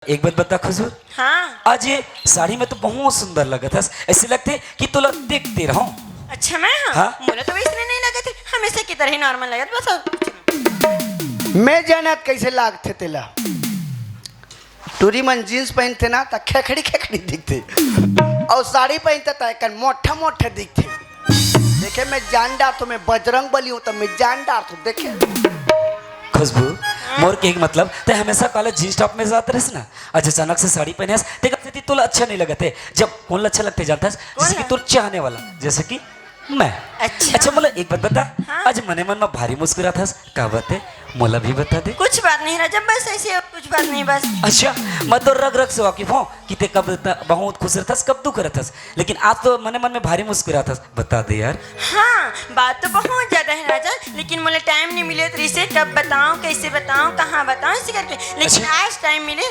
एक बात बता खुशबू। हाँ। आज ये साड़ी में तो बहुत सुंदर लगा था। ऐसे लगते कि तुला देखते रहो। अच्छा मैं हाँ, हाँ? मुझे तो इसलिए नहीं लगे थे, हमेशा की तरह ही नॉर्मल लगे थे, बस मैं जानत कैसे लागते तेला। टूरी मन जीन्स पहनते ना तो खेखड़ी खेखड़ी दिखते और साड़ी पहनते तो एक मोटा मोटा दिखते। देखे मैं जान डार तो मैं बजरंग बली हूँ तो मैं जान डार तो देखे खुशबू मोर के एक मतलब ते हमेशा कॉलेज जींस टॉप में जाते रहे ना। आज अचानक से साड़ी पहने ते कहते थी तुला अच्छा नहीं लगा थे। जब कौन अच्छा लगते जानता है जैसे कि तू चाहने वाला जैसे कि मैं। अच्छा मतलब एक बात बता। हाँ? आज मने मन में भारी मुस्कुरा था का बात है मोला भी बता दे। कुछ बात नहीं राजा, बस ऐसे कुछ बात नहीं बस। अच्छा मैं तो रग रग से वाकिफ हूँ कि ते कब बहुत खुश रहता कब दुख रहता लेकिन आज तो मने मन में भारी मुस्कुरा था। बता दे यार। हाँ बात तो बहुत ज्यादा है राजा, लेकिन मुझे टाइम नहीं मिले तो इसे कब बताऊँ कैसे बताऊँ कहाँ बताऊँ इसी करके, लेकिन अच्छा। आज टाइम मिले